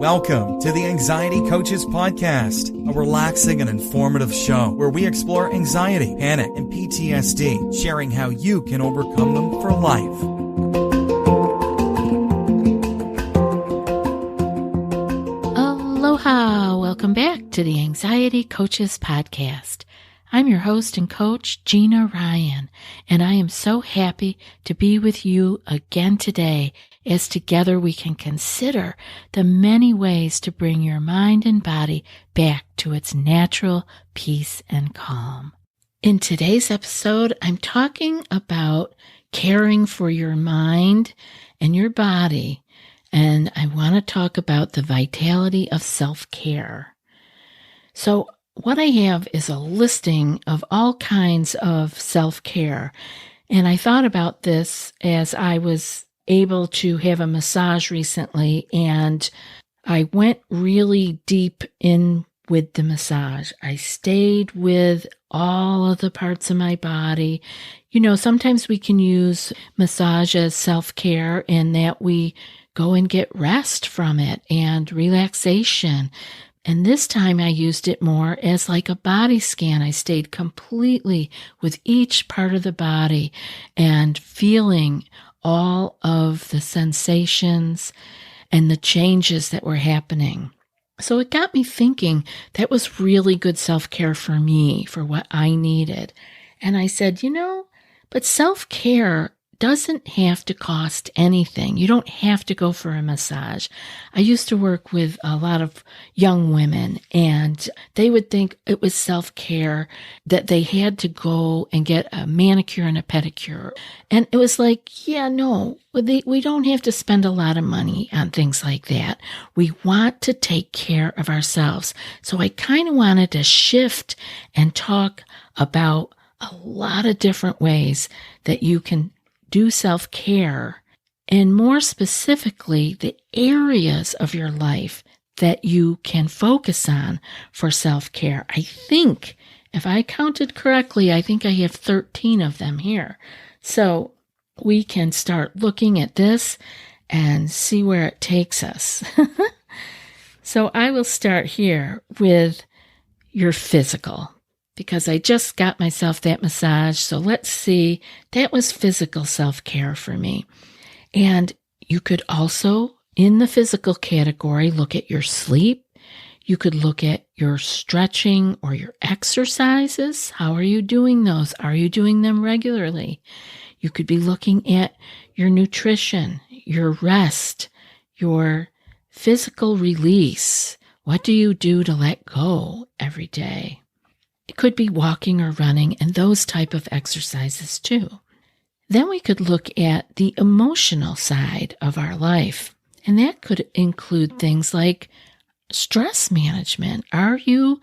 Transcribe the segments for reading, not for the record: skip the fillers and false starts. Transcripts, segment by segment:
Welcome to the Anxiety Coaches Podcast, a relaxing and informative show where we explore anxiety, panic, and PTSD, sharing how you can overcome them for life. Aloha! Welcome back to the Anxiety Coaches Podcast. I'm your host and coach, Gina Ryan, and I am so happy to be with you again today as together we can consider the many ways to bring your mind and body back to its natural peace and calm. In today's episode, I'm talking about caring for your mind and your body, and I want to talk about the vitality of self-care. So what I have is a listing of all kinds of self-care, and I thought about this as I was able to have a massage recently, and I went really deep in with the massage. I stayed with all of the parts of my body. You know, sometimes we can use massage as self-care in that we go and get rest from it and relaxation. And this time I used it more as like a body scan. I stayed completely with each part of the body and feeling all of the sensations and the changes that were happening. So it got me thinking that was really good self-care for me, for what I needed. And I said, but self-care doesn't have to cost anything. You don't have to go for a massage. I used to work with a lot of young women, and they would think it was self-care that they had to go and get a manicure and a pedicure. And it was like, we don't have to spend a lot of money on things like that. We want to take care of ourselves. So I kind of wanted to shift and talk about a lot of different ways that you can do self-care, and more specifically, the areas of your life that you can focus on for self-care. I think, if I counted correctly, I think I have 13 of them here. So we can start looking at this and see where it takes us. So I will start here with your physical, because I just got myself that massage. So let's see, that was physical self-care for me. And you could also, in the physical category, look at your sleep. You could look at your stretching or your exercises. How are you doing those? Are you doing them regularly? You could be looking at your nutrition, your rest, your physical release. What do you do to let go every day? It could be walking or running and those type of exercises too. Then we could look at the emotional side of our life, and that could include things like stress management. Are you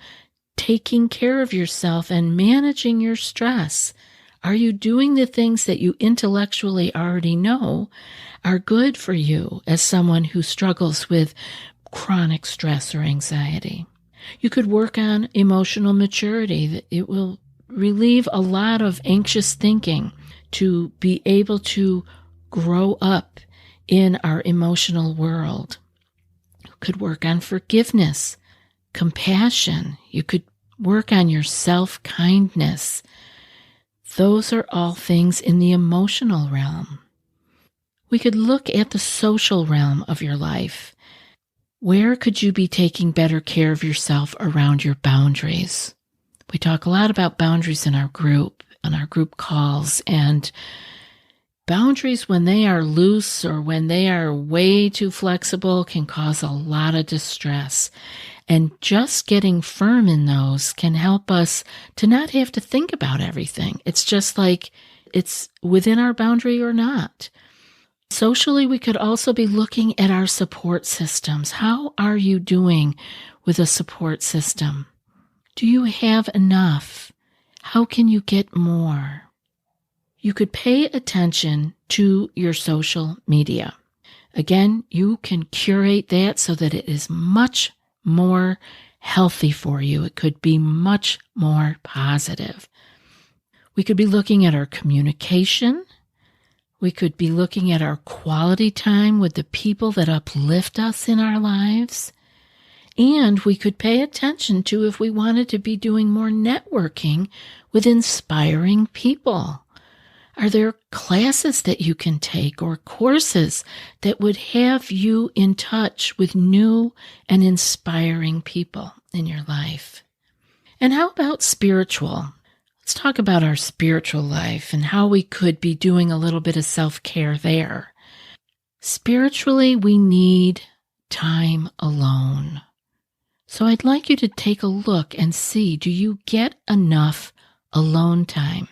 taking care of yourself and managing your stress? Are you doing the things that you intellectually already know are good for you as someone who struggles with chronic stress or anxiety? You could work on emotional maturity. It will relieve a lot of anxious thinking to be able to grow up in our emotional world. You could work on forgiveness, compassion. You could work on your self-kindness. Those are all things in the emotional realm. We could look at the social realm of your life. Where could you be taking better care of yourself around your boundaries? We talk a lot about boundaries in our group, on our group calls, and boundaries when they are loose or when they are way too flexible can cause a lot of distress. And just getting firm in those can help us to not have to think about everything. It's just like it's within our boundary or not. Socially, we could also be looking at our support systems. How are you doing with a support system? Do you have enough? How can you get more? You could pay attention to your social media. Again, you can curate that so that it is much more healthy for you. It could be much more positive. We could be looking at our communication. We could be looking at our quality time with the people that uplift us in our lives. And we could pay attention to if we wanted to be doing more networking with inspiring people. Are there classes that you can take or courses that would have you in touch with new and inspiring people in your life? And how about spiritual? Let's talk about our spiritual life and how we could be doing a little bit of self-care there. Spiritually, we need time alone. So I'd like you to take a look and see, do you get enough alone time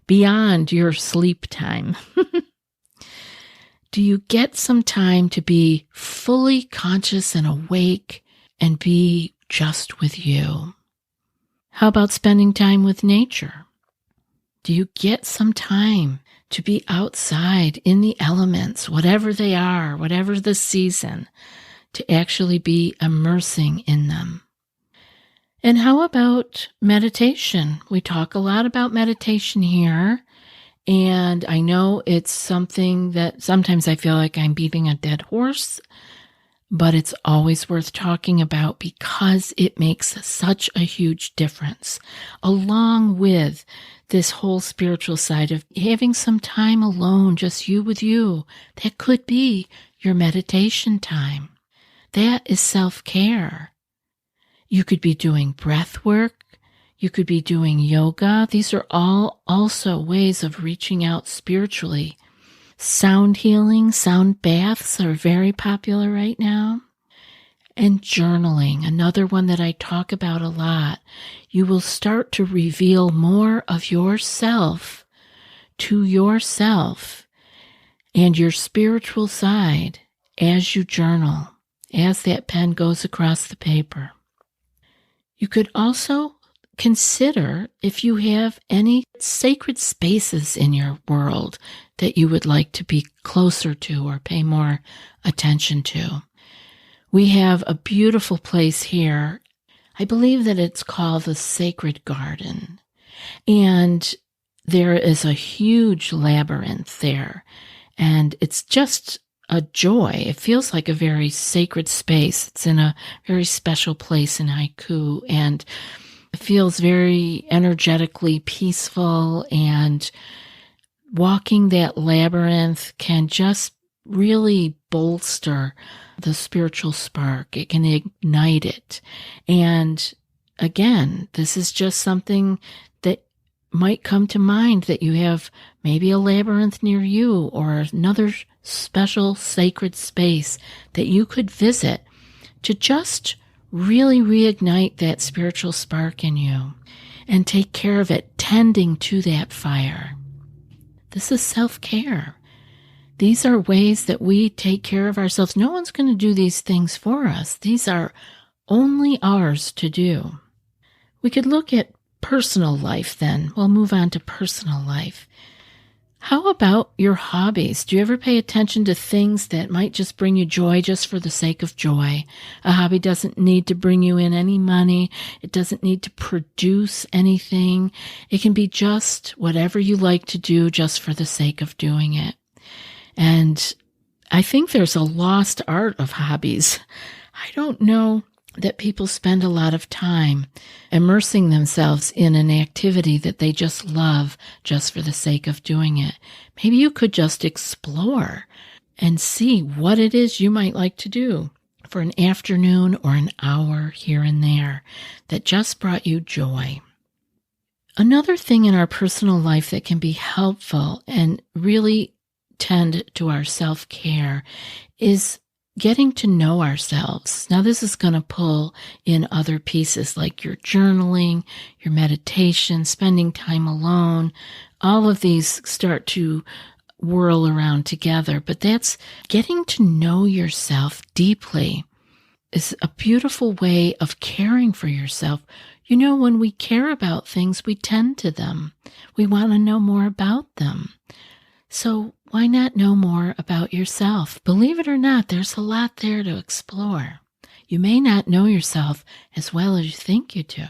beyond your sleep time? Do you get some time to be fully conscious and awake and be just with you? How about spending time with nature? Do you get some time to be outside in the elements, whatever they are, whatever the season, to actually be immersing in them? And how about meditation? We talk a lot about meditation here, and I know it's something that sometimes I feel like I'm beating a dead horse, but it's always worth talking about because it makes such a huge difference, along with this whole spiritual side of having some time alone, just you with you. That could be your meditation time. That is self-care. You could be doing breath work. You could be doing yoga. These are all also ways of reaching out spiritually. Sound healing, sound baths are very popular right now. And journaling, another one that I talk about a lot. You will start to reveal more of yourself to yourself and your spiritual side as you journal, as that pen goes across the paper. You could also consider if you have any sacred spaces in your world that you would like to be closer to or pay more attention to. We have a beautiful place here. I believe that it's called the Sacred Garden. And there is a huge labyrinth there. And it's just a joy. It feels like a very sacred space. It's in a very special place in Haiku. And it feels very energetically peaceful, and walking that labyrinth can just really bolster the spiritual spark. It can ignite it. And again, this is just something that might come to mind, that you have maybe a labyrinth near you or another special sacred space that you could visit to just really reignite that spiritual spark in you and take care of it, tending to that fire. This is self-care. These are ways that we take care of ourselves. No one's going to do these things for us. These are only ours to do. We could look at personal life then. We'll move on to personal life. How about your hobbies? Do you ever pay attention to things that might just bring you joy just for the sake of joy? A hobby doesn't need to bring you in any money. It doesn't need to produce anything. It can be just whatever you like to do just for the sake of doing it. And I think there's a lost art of hobbies. I don't know that people spend a lot of time immersing themselves in an activity that they just love just for the sake of doing it. Maybe you could just explore and see what it is you might like to do for an afternoon or an hour here and there that just brought you joy. Another thing in our personal life that can be helpful and really tend to our self-care is getting to know ourselves. Now, this is going to pull in other pieces like your journaling, your meditation, spending time alone. All of these start to whirl around together, but that's getting to know yourself deeply is a beautiful way of caring for yourself. You know, when we care about things, we tend to them. We want to know more about them. So why not know more about yourself? Believe it or not, there's a lot there to explore. You may not know yourself as well as you think you do.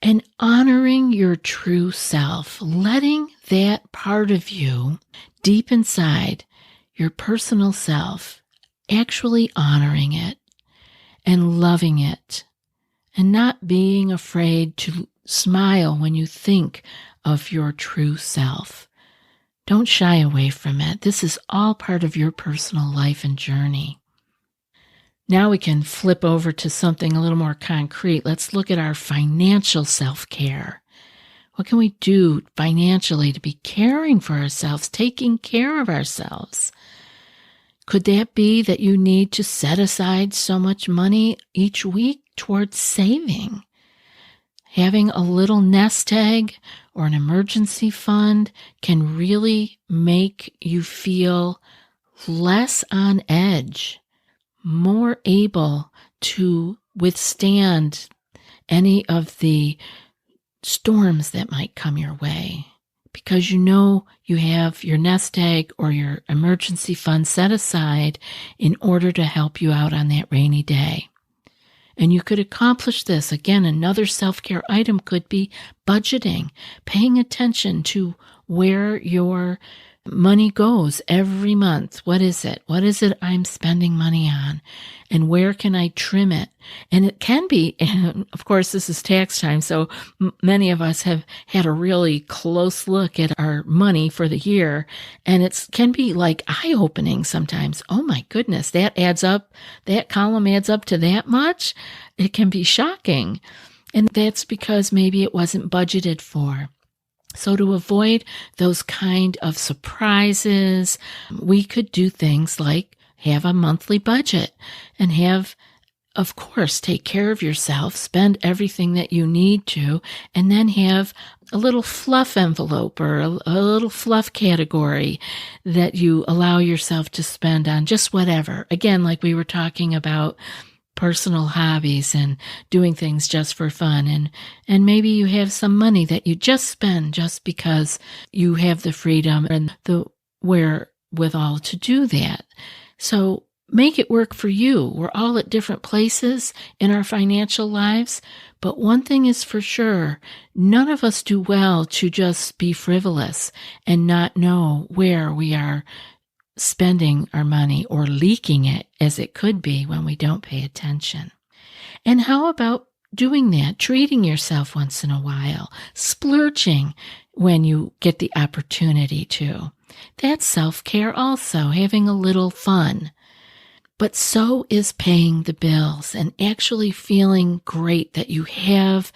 and honoring your true self, letting that part of you deep inside, your personal self, actually honoring it and loving it, and not being afraid to smile when you think of your true self. Don't shy away from it. This is all part of your personal life and journey. Now we can flip over to something a little more concrete. Let's look at our financial self-care. What can we do financially to be caring for ourselves, taking care of ourselves? Could that be that you need to set aside so much money each week towards saving? Having a little nest egg or an emergency fund can really make you feel less on edge, more able to withstand any of the storms that might come your way, because you know you have your nest egg or your emergency fund set aside in order to help you out on that rainy day. And you could accomplish this. Again, another self-care item could be budgeting, paying attention to where your money goes every month. What is it? What is it I'm spending money on? And where can I trim it? And it can be, and of course, this is tax time, so many of us have had a really close look at our money for the year, and it can be like eye-opening sometimes. Oh my goodness, that adds up, that column adds up to that much? It can be shocking. And that's because maybe it wasn't budgeted for. So to avoid those kind of surprises, we could do things like have a monthly budget and have, of course, take care of yourself, spend everything that you need to, and then have a little fluff envelope or a little fluff category that you allow yourself to spend on just whatever. Again, like we were talking about personal hobbies and doing things just for fun. And maybe you have some money that you just spend just because you have the freedom and the wherewithal to do that. So make it work for you. We're all at different places in our financial lives, but one thing is for sure, none of us do well to just be frivolous and not know where we are spending our money or leaking it, as it could be when we don't pay attention. And how about doing that, treating yourself once in a while, splurging when you get the opportunity to? That's self-care also, having a little fun. But so is paying the bills and actually feeling great that you have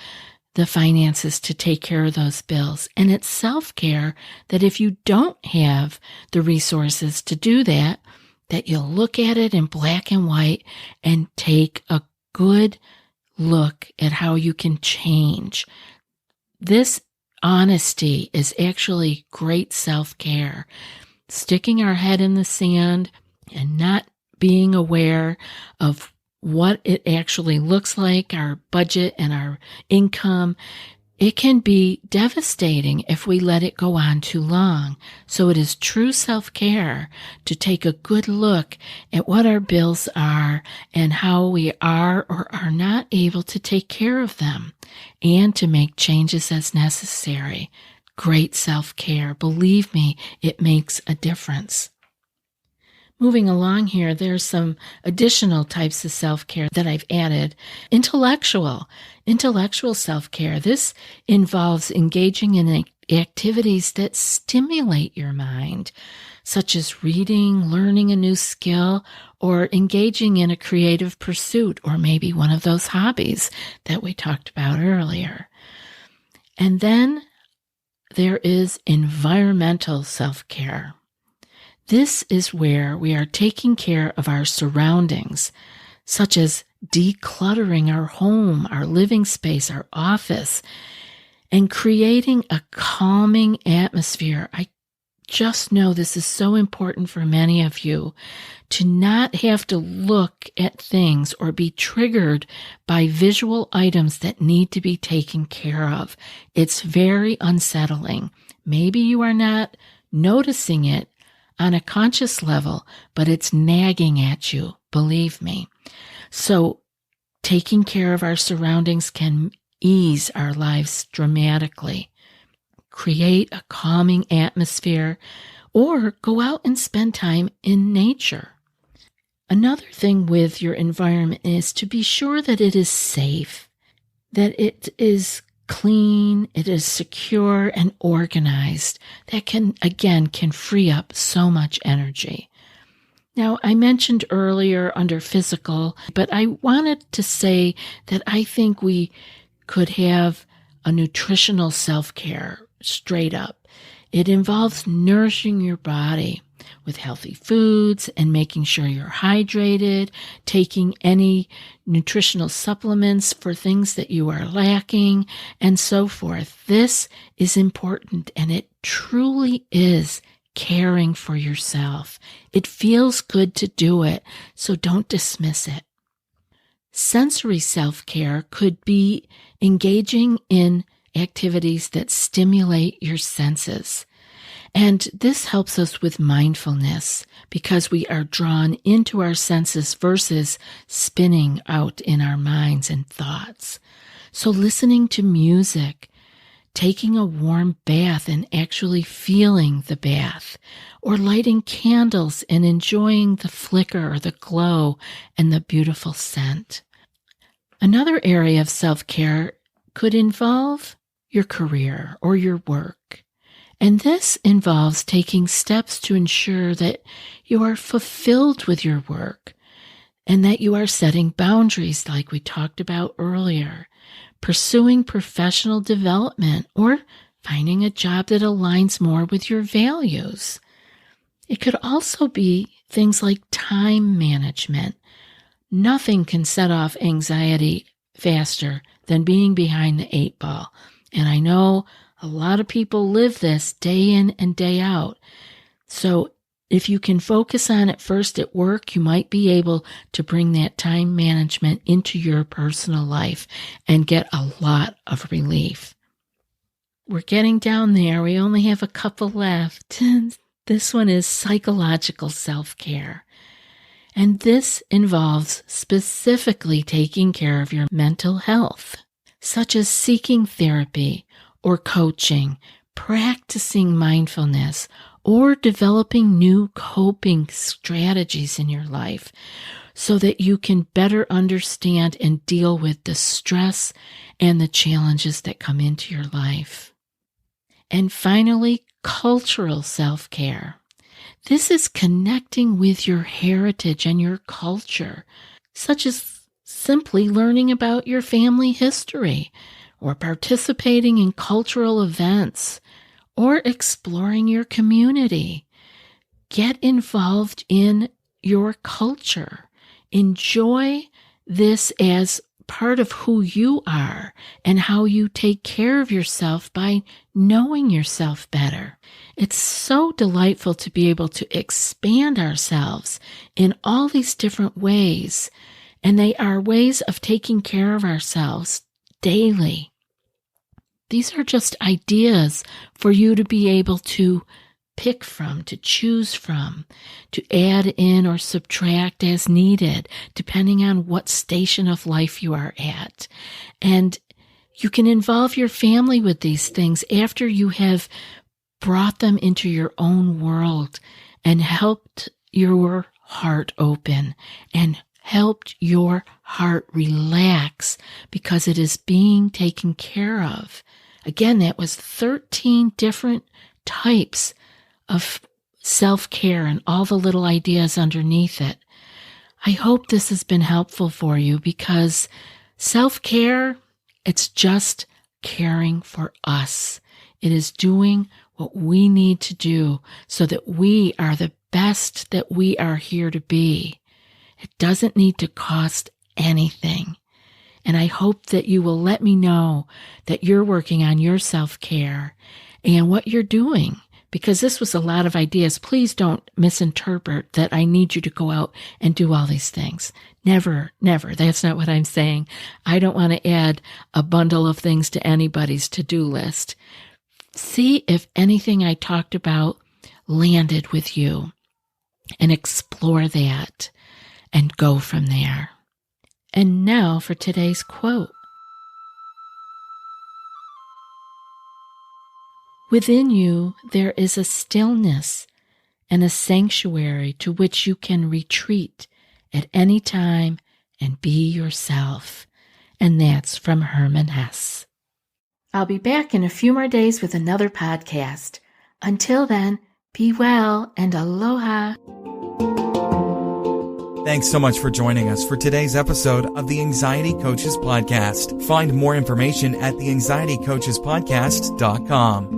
the finances to take care of those bills. And it's self-care that if you don't have the resources to do that, that you'll look at it in black and white and take a good look at how you can change. This honesty is actually great self-care. Sticking our head in the sand and not being aware of what it actually looks like, our budget and our income, it can be devastating if we let it go on too long. So it is true self-care to take a good look at what our bills are and how we are or are not able to take care of them, and to make changes as necessary. Great self-care. Believe me, it makes a difference. Moving along here, there's some additional types of self-care that I've added. Intellectual self-care. This involves engaging in activities that stimulate your mind, such as reading, learning a new skill, or engaging in a creative pursuit, or maybe one of those hobbies that we talked about earlier. And then there is environmental self-care. This is where we are taking care of our surroundings, such as decluttering our home, our living space, our office, and creating a calming atmosphere. I just know this is so important for many of you to not have to look at things or be triggered by visual items that need to be taken care of. It's very unsettling. Maybe you are not noticing it on a conscious level, but it's nagging at you, believe me. So taking care of our surroundings can ease our lives dramatically. Create a calming atmosphere or go out and spend time in nature. Another thing with your environment is to be sure that it is safe, that it is clean, it is secure and organized. That can free up so much energy. Now, I mentioned earlier under physical, but I wanted to say that I think we could have a nutritional self-care straight up. It involves nourishing your body with healthy foods and making sure you're hydrated, taking any nutritional supplements for things that you are lacking, and so forth. This is important, and it truly is caring for yourself. It feels good to do it, so don't dismiss it. Sensory self-care could be engaging in activities that stimulate your senses. And this helps us with mindfulness because we are drawn into our senses versus spinning out in our minds and thoughts. So listening to music, taking a warm bath and actually feeling the bath, or lighting candles and enjoying the flicker or the glow and the beautiful scent. Another area of self-care could involve your career or your work. And this involves taking steps to ensure that you are fulfilled with your work and that you are setting boundaries like we talked about earlier, pursuing professional development, or finding a job that aligns more with your values. It could also be things like time management. Nothing can set off anxiety faster than being behind the 8 ball. And I know a lot of people live this day in and day out. So if you can focus on it first at work, you might be able to bring that time management into your personal life and get a lot of relief. We're getting down there. We only have a couple left. This one is psychological self-care. And this involves specifically taking care of your mental health, such as seeking therapy or coaching, practicing mindfulness, or developing new coping strategies in your life so that you can better understand and deal with the stress and the challenges that come into your life. And finally, cultural self-care. This is connecting with your heritage and your culture, such as simply learning about your family history, or participating in cultural events, or exploring your community. Get involved in your culture. Enjoy this as part of who you are and how you take care of yourself by knowing yourself better. It's so delightful to be able to expand ourselves in all these different ways, and they are ways of taking care of ourselves daily. These are just ideas for you to be able to pick from, to choose from, to add in or subtract as needed, depending on what station of life you are at. And you can involve your family with these things after you have brought them into your own world and helped your heart open and helped your heart relax because it is being taken care of. Again, that was 13 different types of self-care and all the little ideas underneath it. I hope this has been helpful for you because self-care, it's just caring for us. It is doing what we need to do so that we are the best that we are here to be. It doesn't need to cost anything. And I hope that you will let me know that you're working on your self-care and what you're doing, because this was a lot of ideas. Please don't misinterpret that I need you to go out and do all these things. Never, never. That's not what I'm saying. I don't want to add a bundle of things to anybody's to-do list. See if anything I talked about landed with you and explore that and go from there. And now for today's quote. Within you, there is a stillness and a sanctuary to which you can retreat at any time and be yourself. And that's from Herman Hesse. I'll be back in a few more days with another podcast. Until then, be well and aloha. Thanks so much for joining us for today's episode of the Anxiety Coaches Podcast. Find more information at theanxietycoachespodcast.com.